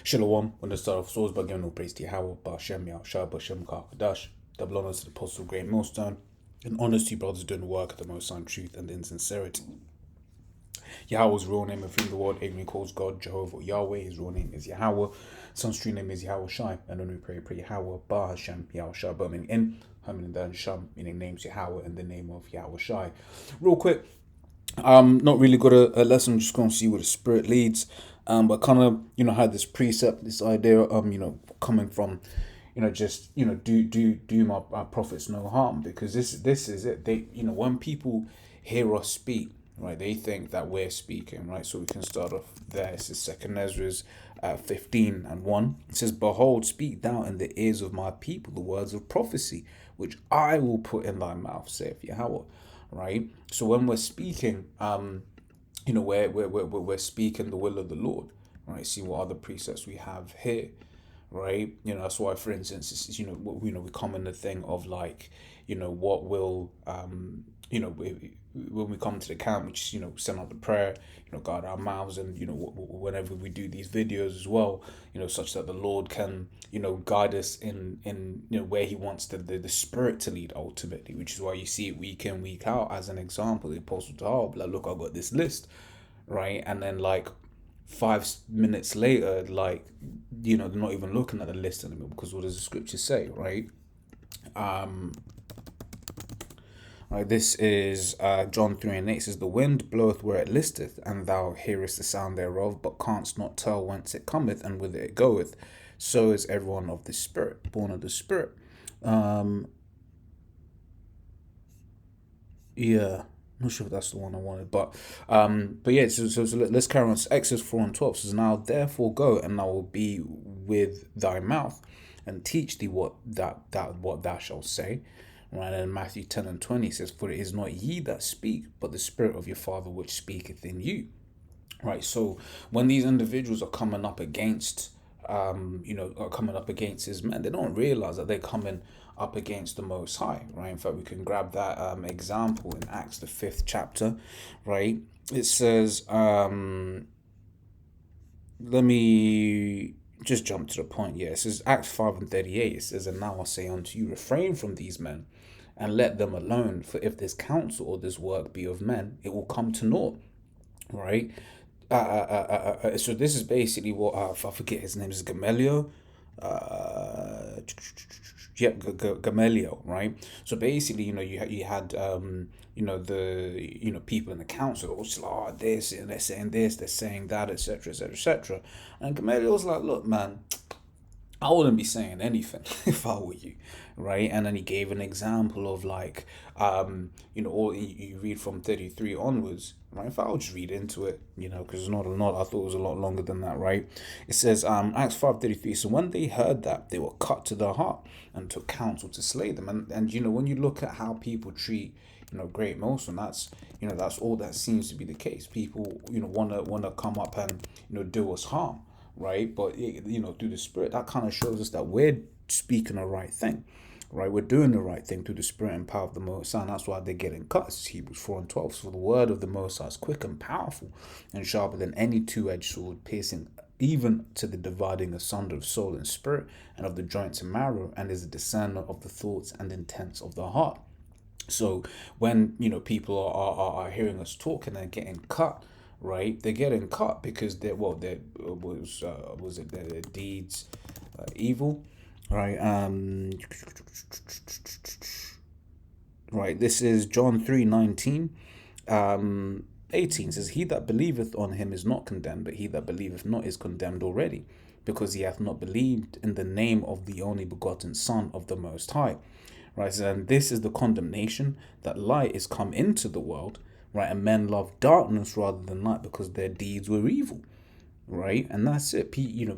Shalom, when the start of souls by giving no praise to Yahweh, Ba'ashem, Yahushua, Ba'ashem, Kadash, double honors to the apostle of Great Millstone, and honors to you brothers doing the work of the Most High in truth and in sincerity. Yahweh's real name, of whom the world ignorantly calls God, Jehovah, Yahweh. His real name is Yahweh. Son's true name is Yahweh Shai. And when we pray Yahweh, Ba'ashem, Yahushua, but meaning in, meaning then Sham, meaning names Yahweh in the name of Yahweh Shai. Real quick, not really got a lesson. I'm just going to see where the Spirit leads. But kind of, had this precept, this idea, coming from, just, do my prophets no harm, because this is it. They, when people hear us speak, right, they think that we're speaking, right? So we can start off there. It says 2 Ezra's 15:1. It says, "Behold, speak thou in the ears of my people the words of prophecy, which I will put in thy mouth, saith Yahweh." Right? So when we're speaking, we're speaking the will of the Lord, right? See what other precepts we have here, right? That's why, for instance, it's, we come in the thing of like, what will, when we come to the camp, we just, send out the prayer, guard our mouths, and, whenever we do these videos as well, such that the Lord can, guide us in where he wants the Spirit to lead ultimately, which is why you see it week in, week out. As an example, the Apostle Paul, like, look, I've got this list, right? And then like 5 minutes later, like, they're not even looking at the list anymore, because what does the scripture say, right? Right, this is John 3:8. It says, "The wind bloweth where it listeth, and thou hearest the sound thereof, but canst not tell whence it cometh and whither it goeth. So is everyone of the Spirit, born of the Spirit." Yeah, not sure if that's the one I wanted, but yeah. So let's carry on. Exodus 4:12 says, "Now therefore go, and I will be with thy mouth, and teach thee what thou shalt say." Right, and Matthew 10:20 says, "For it is not ye that speak, but the Spirit of your Father which speaketh in you." Right, so when these individuals are coming up against, his men, they don't realize that they're coming up against the Most High, right? In fact, we can grab that example in Acts the 5th chapter, right? It says, let me just jump to the point. Yeah, it says Acts 5:38. It says, "And now I say unto you, refrain from these men, and let them alone. For if this counsel or this work be of men, it will come to naught." Right. So this is basically what I forget his name is Gamaliel. Gamaliel, right? So basically, you had the people in the council was like, "Oh, this, and they're saying this, they're saying that, etc., etc., etc." And Gamaliel was like, "Look, man, I wouldn't be saying anything if I were you," right? And then he gave an example of like, or you read from 33 onwards, right? If I'll just read into it, because it's not a lot. I thought it was a lot longer than that, right? It says, Acts 5:33. "So when they heard that, they were cut to the heart and took counsel to slay them." And when you look at how people treat, Great Millstone, that's all that seems to be the case. People, wanna come up and do us harm. Right, but through the Spirit, that kind of shows us that we're speaking the right thing, right? We're doing the right thing through the Spirit and power of the Most High. And that's why they're getting cut. It's Hebrews 4:12. "So the word of the Most High is quick and powerful, and sharper than any two-edged sword, piercing even to the dividing asunder of soul and spirit, and of the joints and marrow, and is a discerner of the thoughts and intents of the heart." So when people are hearing us talk and they're getting cut, right? They're getting cut because their deeds evil, right? Right. This is John 3:19. 18 says, "He that believeth on him is not condemned, but he that believeth not is condemned already, because he hath not believed in the name of the only begotten Son of the Most High." Right, and this is the condemnation, that light is come into the world, right, and men love darkness rather than light, because their deeds were evil, right? And that's it.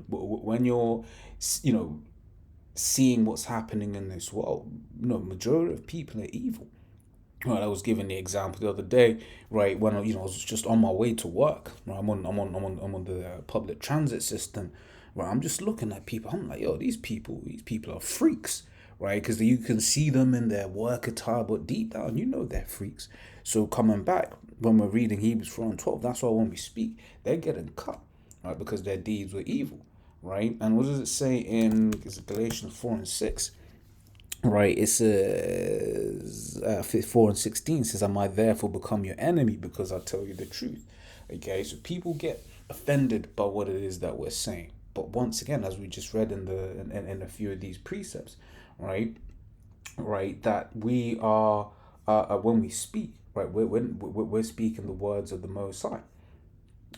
When you're, seeing what's happening in this world, majority of people are evil. Right, I was giving the example the other day, right, when I was just on my way to work. Right, I'm on the public transit system. Right, I'm just looking at people. I'm like, yo, these people are freaks. Right, because you can see them in their work attire, but deep down, they're freaks. So coming back, when we're reading Hebrews 4:12, that's why when we speak, they're getting cut, right, because their deeds were evil, right? And what does it say in Galatians 4 and 6? Right, it says 4 and 16 says, "Am I therefore become your enemy because I tell you the truth?" Okay, so people get offended by what it is that we're saying. But once again, as we just read in a few of these precepts, right, that we are when we speak, right, we're speaking the words of the Most High.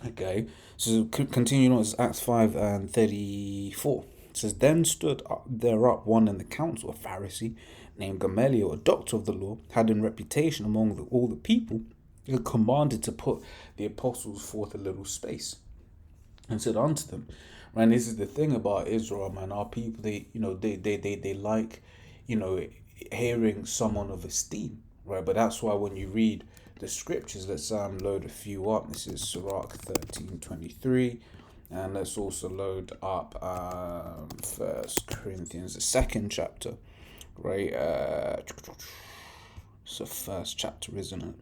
Okay, so continuing on, it's Acts 5 and 34. It says, "Then stood there up one in the council, a Pharisee, named Gamaliel, a doctor of the law, had in reputation among all the people, and commanded to put the apostles forth a little space, and said unto them," man, this is the thing about Israel, man. Our people, they like, you know, hearing someone of esteem, right? But that's why when you read the scriptures, let's load a few up. This is Sirach 13:23, and let's also load up First Corinthians, the second chapter, right? It's the first chapter, isn't it?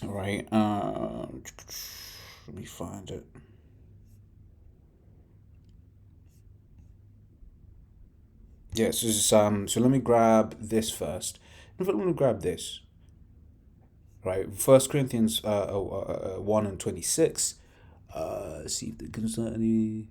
Right. Let me find it. Yeah, so let me grab this first. In fact, let me grab this. Right, First Corinthians 1 and 26. See if there can any.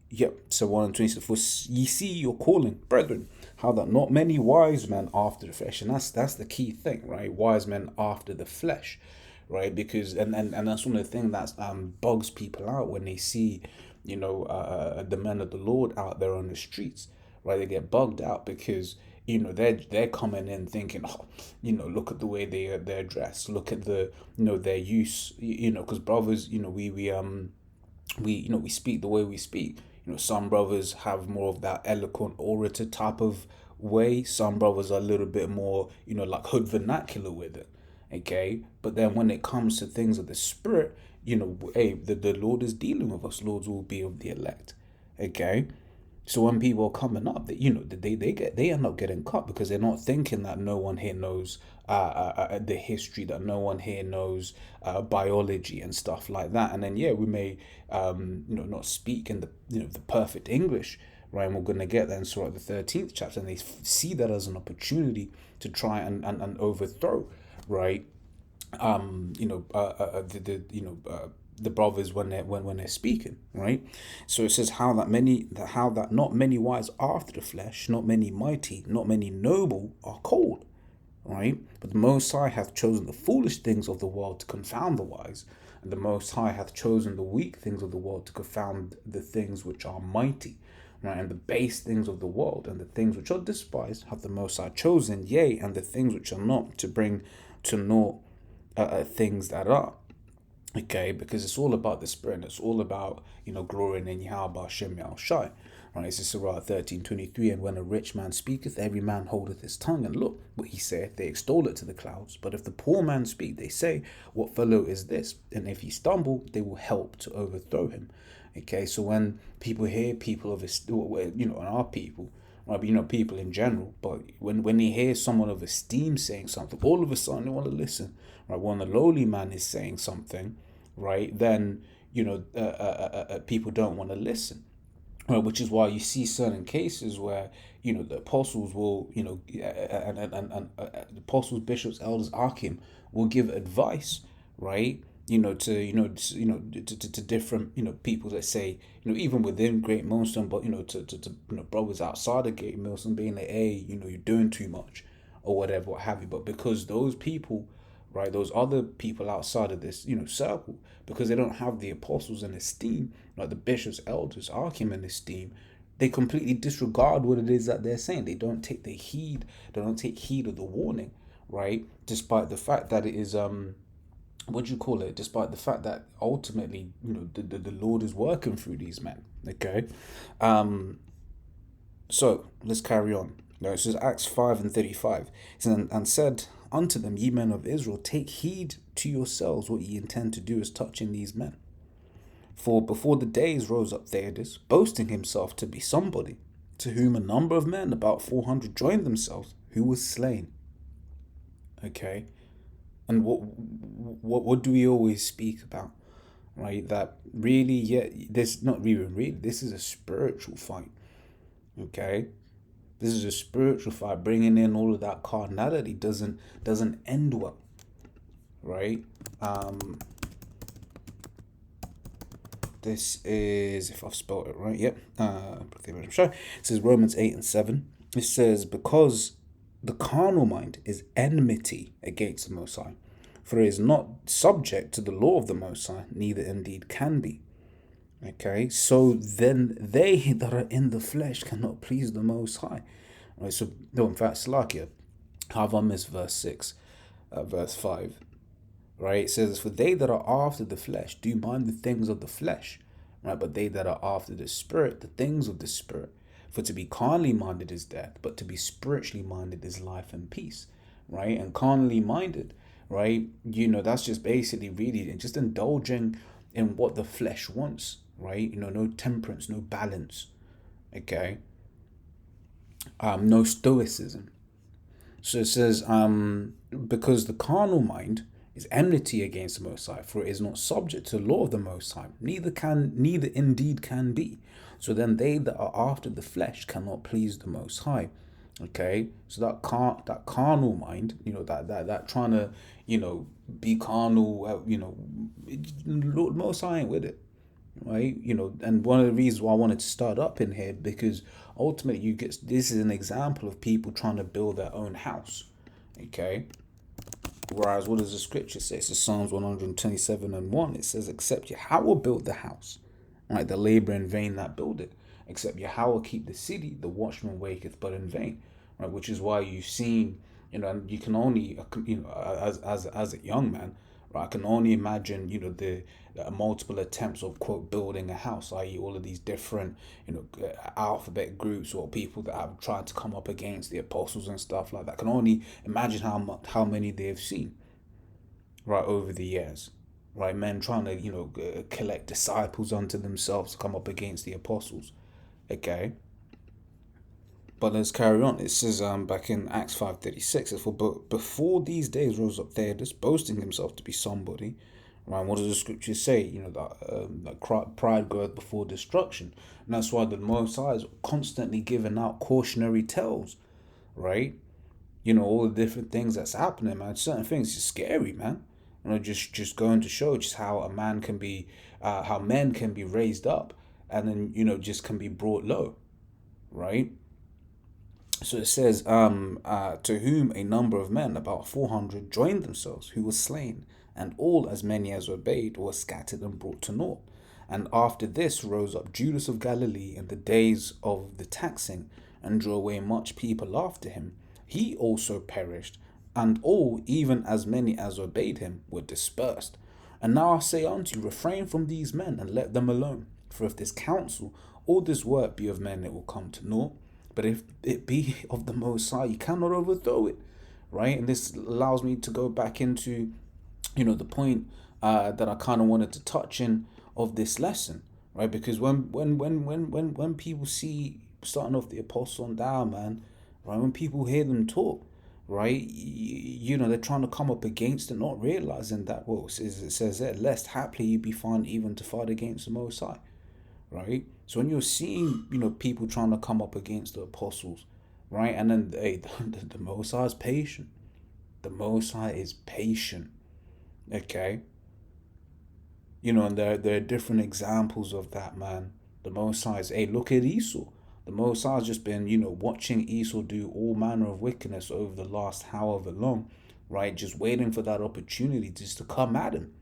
Yep, so 1 and 26. For ye see your calling, brethren, how that not many wise men after the flesh, and that's the key thing, right? Wise men after the flesh, right? Because and that's one of the things that bugs people out when they see, the men of the Lord out there on the streets, right? They get bugged out because they're coming in thinking, oh, look at the way they're dressed, look at the their use, because brothers, we speak the way we speak. Some brothers have more of that eloquent orator type of way. Some brothers are a little bit more, like hood vernacular with it. Okay, but then when it comes to things of the spirit, hey, the Lord is dealing with us. Lords will be of the elect. Okay, so when people are coming up, they end up getting cut because they're not thinking that no one here knows the history, that no one here knows biology and stuff like that. And then we may not speak in the perfect English, right? And we're gonna get that in Surah the 13th chapter, and they see that as an opportunity to try and overthrow, right? The brothers when they're speaking, right? So it says how that not many wise after the flesh, not many mighty, not many noble are called, right? But the Most High hath chosen the foolish things of the world to confound the wise, and the Most High hath chosen the weak things of the world to confound the things which are mighty, right? And the base things of the world and the things which are despised hath the Most High chosen, yea, and the things which are not, to bring to naught things that are. Okay, because it's all about the spirit. It's all about glorying in Yahweh Hashem Shai. Right, it's Surah 13:23. And when a rich man speaketh, every man holdeth his tongue, and look what he saith, they extol it to the clouds. But if the poor man speak, they say, what fellow is this? And if he stumble, they will help to overthrow him. Okay, so when people hear people of our people, right, but people in general, but when they hear someone of esteem saying something, all of a sudden they want to listen. Right, when the lowly man is saying something, right, then people don't want to listen, right, which is why you see certain cases where the apostles will the apostles, bishops, elders, archim will give advice, right, to different people that say even within Great Millstone, but to brothers outside of Great Millstone, being like, hey, you're doing too much or whatever, what have you. But because those people, right, those other people outside of this circle, because they don't have the apostles in esteem, like the bishops, elders, archim in esteem, they completely disregard what it is that they're saying. They don't take the heed. They don't take heed of the warning, right? Despite the fact that it is what do you call it? Despite the fact that ultimately the Lord is working through these men. Okay, so let's carry on. No, it says Acts 5 and 35. It says, and said unto them, ye men of Israel, take heed to yourselves what ye intend to do as touching these men. For before the days rose up Theudas, boasting himself to be somebody, to whom a number of men, about 400, joined themselves, who was slain. Okay, and what do we always speak about? right? That really, yeah, this not even really. This is a spiritual fight. Okay, this is a spiritual fight. Bringing in all of that carnality doesn't end well, right? Um, this is, if I've spelled it right, yep. It says Romans 8:7. It says, because the carnal mind is enmity against the Most High, for it is not subject to the law of the Most High, neither indeed can be. Okay, so then they that are in the flesh cannot please the Most High. Right, so no, in fact, Slakia, have I missed verse 6, verse 5, right? It says, for they that are after the flesh do mind the things of the flesh, right? But they that are after the spirit, the things of the spirit. For to be carnally minded is death, but to be spiritually minded is life and peace, right? And carnally minded, right? That's just basically really just indulging in what the flesh wants, right? No temperance, no balance, okay? No stoicism. So it says, because the carnal mind is enmity against the Most High, for it is not subject to the law of the Most High, neither indeed can be. So then they that are after the flesh cannot please the Most High. Okay, so that carnal mind, that trying to, be carnal, Most High ain't with it, right? And one of the reasons why I wanted to start up in here, because ultimately this is an example of people trying to build their own house, okay? Whereas what does the scripture say? So Psalms 127:1, it says, except Yahweh built the house, right? The labor in vain that build it. Except Yahweh keep the city, the watchman waketh but in vain, right? Which is why you've seen, and you can only, as a young man, right, I can only imagine, the multiple attempts of quote building a house, i.e., all of these different, alphabet groups or people that have tried to come up against the apostles and stuff like that. I can only imagine how many they've seen, right, over the years, right? Men trying to collect disciples unto themselves to come up against the apostles, okay. But let's carry on. It says back in Acts 5:36, for before these days rose up Theudas, boasting himself to be somebody. Right? What does the scriptures say? That pride goeth before destruction. And that's why the Most High is constantly giving out cautionary tales, right? All the different things that's happening, man. Certain things are scary, man. Just going to show just how a man can be, how men can be raised up, and then just can be brought low, right? So it says, to whom a number of men, about 400, joined themselves, who were slain, and all as many as obeyed were scattered and brought to naught. And after this rose up Judas of Galilee in the days of the taxing, and drew away much people after him. He also perished, and all, even as many as obeyed him, were dispersed. And now I say unto you, refrain from these men, and let them alone. For if this counsel, all this work be of men, it will come to naught. But if it be of the Most High, you cannot overthrow it, right? And this allows me to go back into, the point that I kind of wanted to touch in of this lesson, right? Because when people see, starting off the apostle on down, man, right? When people hear them talk, right? They're trying to come up against it, not realizing that, well, it says there, lest haply you be found even to fight against the Most High, right? So when you're seeing, people trying to come up against the apostles, right? And then the Most High is patient. The Most High is patient, okay? And there are different examples of that, man. The Most High is, hey, look at Esau. The Most High has just been, watching Esau do all manner of wickedness over the last however long, right? Just waiting for that opportunity just to come at him,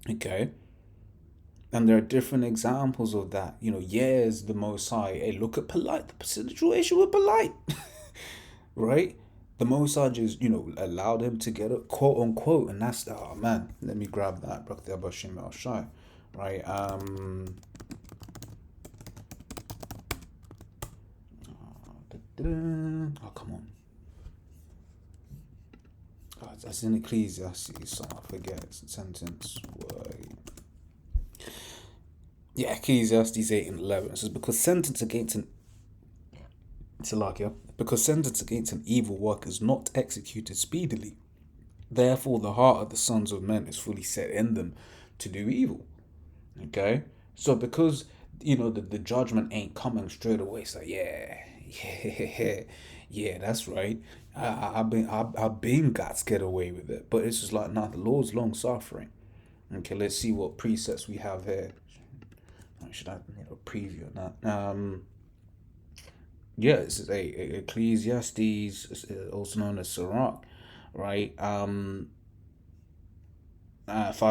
okay? And there are different examples of that. Yes, the Most High. Hey, look at Polite. The situation with Polite, right? The Most High just, allowed him to get a quote unquote, and that's, oh man, let me grab that. Right? Oh, come on. Oh, that's in Ecclesiastes, so I forget. It's a sentence. Yeah, Ecclesiastes 8:11. It says, because sentence against an evil work is not executed speedily, therefore the heart of the sons of men is fully set in them to do evil. Okay, so because the judgment ain't coming straight away, it's like yeah, yeah, that's right. I've been got to get away with it, but it's just like, nah, the Lord's long suffering. Okay, let's see what precepts we have here. Should I preview that? Yeah, this is a Ecclesiastes, also known as Sirach, right? 5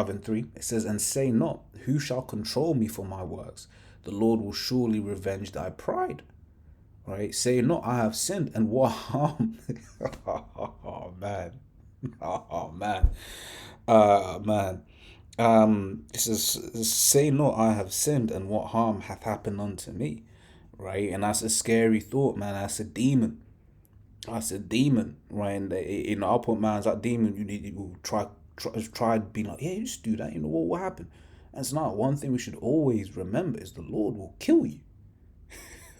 and 3. It says, "And say not, who shall control me for my works? The Lord will surely revenge thy pride." Right? Say not, I have sinned, and what harm? Oh man, oh man, man. It says, "Say not, I have sinned, and what harm hath happened unto me?" Right? And that's a scary thought, man. That's a demon. That's a demon, right? And I'll put man's that demon. You need to try being like, yeah, you just do that. What happened? And it's not one thing we should always remember is the Lord will kill you.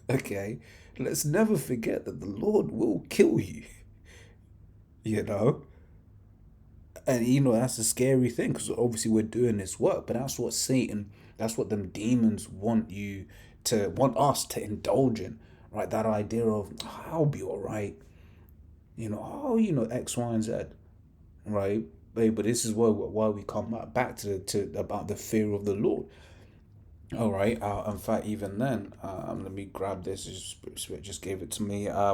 Okay, let's never forget that the Lord will kill you. You know, and that's a scary thing because obviously we're doing this work, but that's what Satan, that's what them demons want us to indulge in, right? That idea of, "Oh, I'll be all right, X, Y, and Z, right?" But this is why we come back to about the fear of the Lord. All right. In fact, even then, let me grab this. Spirit just gave it to me. Uh,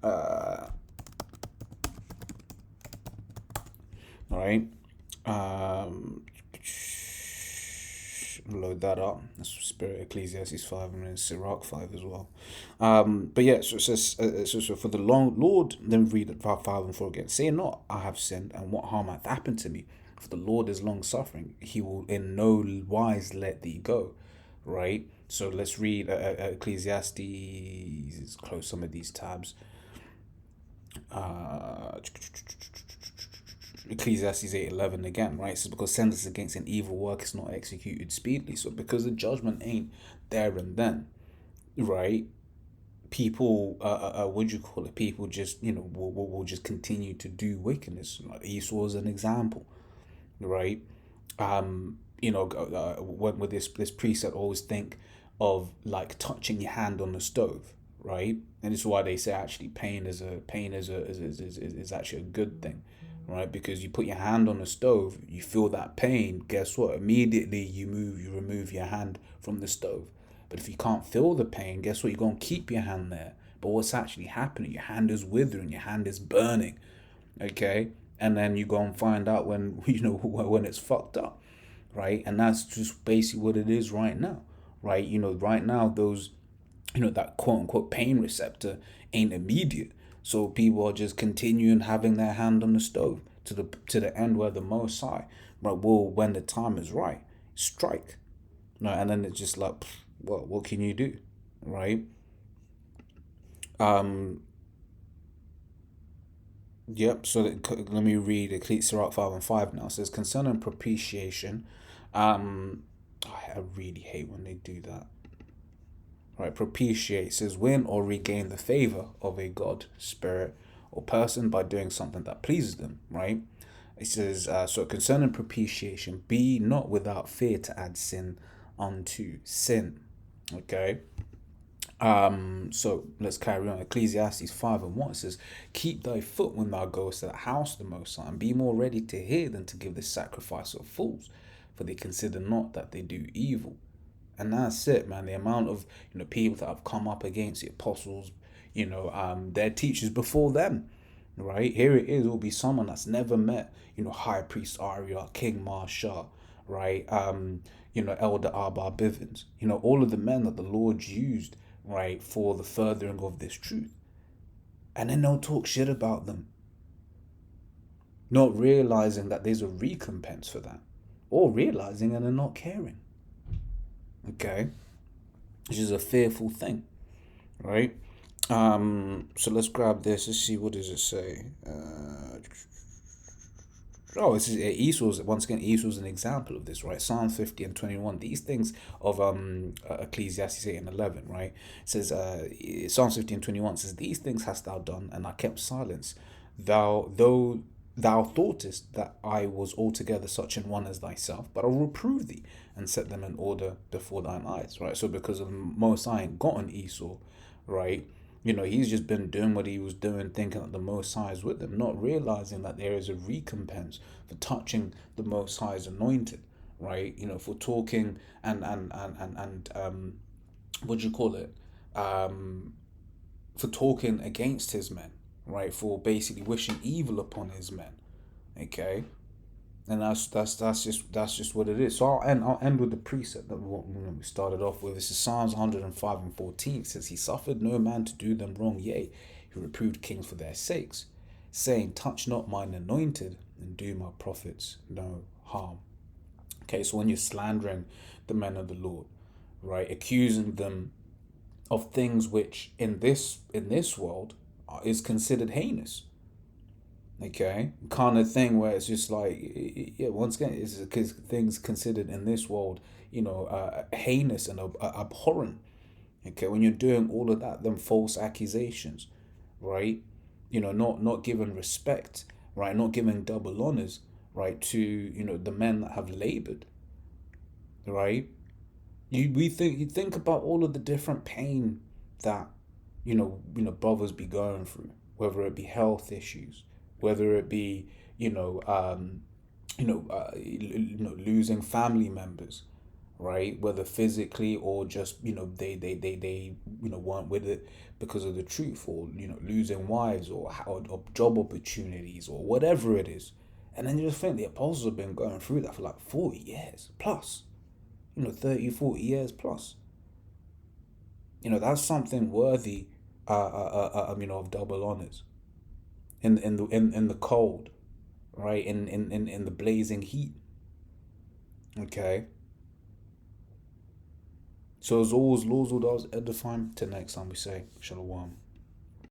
all right. Um, load that up. That's Spirit Ecclesiastes 5 and then Sirach 5 as well. But yeah, so it says, so for the long Lord, then read it 5 and 4 again. "Say not, I have sinned, and what harm hath happened to me? For the Lord is long suffering; he will in no wise let thee go." Right? So let's read Ecclesiastes, close some of these tabs. Uh, Ecclesiastes 8:11 again, right? It says, "Because sentence against an evil work is not executed speedily." So because the judgment ain't there and then, right? People, what do you call it? People just, will just continue to do wickedness. Like Esau is an example, right? When with this preset, always think of like touching your hand on the stove, right? And this is why they say actually pain is actually a good thing, right? Because you put your hand on the stove, you feel that pain. Guess what? Immediately you remove your hand from the stove. But if you can't feel the pain, guess what? You're gonna keep your hand there. But what's actually happening? Your hand is withering. Your hand is burning. Okay, and then you go and find out when when it's fucked up, right? And that's just basically what it is right now, right? Right now those that quote unquote pain receptor ain't immediate, so people are just continuing having their hand on the stove to the end where the Most High, right, will, when the time is right, strike, right? And then it's just like, what can you do, right? um Yep. So let me read Sirach 5 and 5 now. It says, "Concerning propitiation, I really hate when they do that. Right, propitiate says win or regain the favor of a god, spirit, or person by doing something that pleases them. Right. It says, so concerning propitiation, be not without fear to add sin unto sin. Okay. So let's carry on. Ecclesiastes 5 and 1 says, "Keep thy foot when thou goest to the house of the Most High, and be more ready to hear than to give the sacrifice of fools, for they consider not that they do evil." And that's it, man. The amount of people that have come up against the apostles, their teachers before them, right? Here it is. It will be someone that's never met, High Priest Arya, King Marsha, right? Elder Abba Bivens, all of the men that the Lord used, right, for the furthering of this truth. And then they'll talk shit about them, not realizing that there's a recompense for that, or realizing and then not caring. Okay, which is a fearful thing, right? So let's grab this. Let's see, what does it say. This is Esau's, once again. Esau's an example of this, right? Psalm 50 and 21. These things of Ecclesiastes 8 and 11, right? It says, Psalm 50 and 21 says, "These things hast thou done, and I kept silence. Thou though thou thoughtest that I was altogether such an one as thyself, but I'll reprove thee and set them in order before thine eyes, right? So because of the Most High ain't gotten Esau, right? He's just been doing what he was doing, thinking that the Most High is with him, not realizing that there is a recompense for touching the Most High's anointed, right? For talking and what do you call it? Um, for talking against his men, right? For basically wishing evil upon his men, okay? And that's just what it is. So I'll end with the precept that we started off with. This is Psalms 105:14. It says, "He suffered no man to do them wrong, yea, he reproved kings for their sakes, saying, touch not mine anointed, and do my prophets no harm." Okay, so when you're slandering the men of the Lord, right, accusing them of things which in this world is considered heinous, okay, kind of thing where it's just like, yeah, once again, it's because things considered in this world, heinous and abhorrent. Okay, when you're doing all of that, them false accusations, right? Not giving respect, right? Not giving double honors, right, to the men that have labored, right? You think about all of the different pain that brothers be going through, whether it be health issues, whether it be losing family members, right? Whether physically or just they weren't with it because of the truth, or losing wives, or job opportunities, or whatever it is. And then you just think the apostles have been going through that for like 40 years plus, 30, 40 years plus. That's something worthy, of double honors in the cold, right? In the blazing heat. Okay. So as always, Lord, I was edifying. Till next time we say Shalom.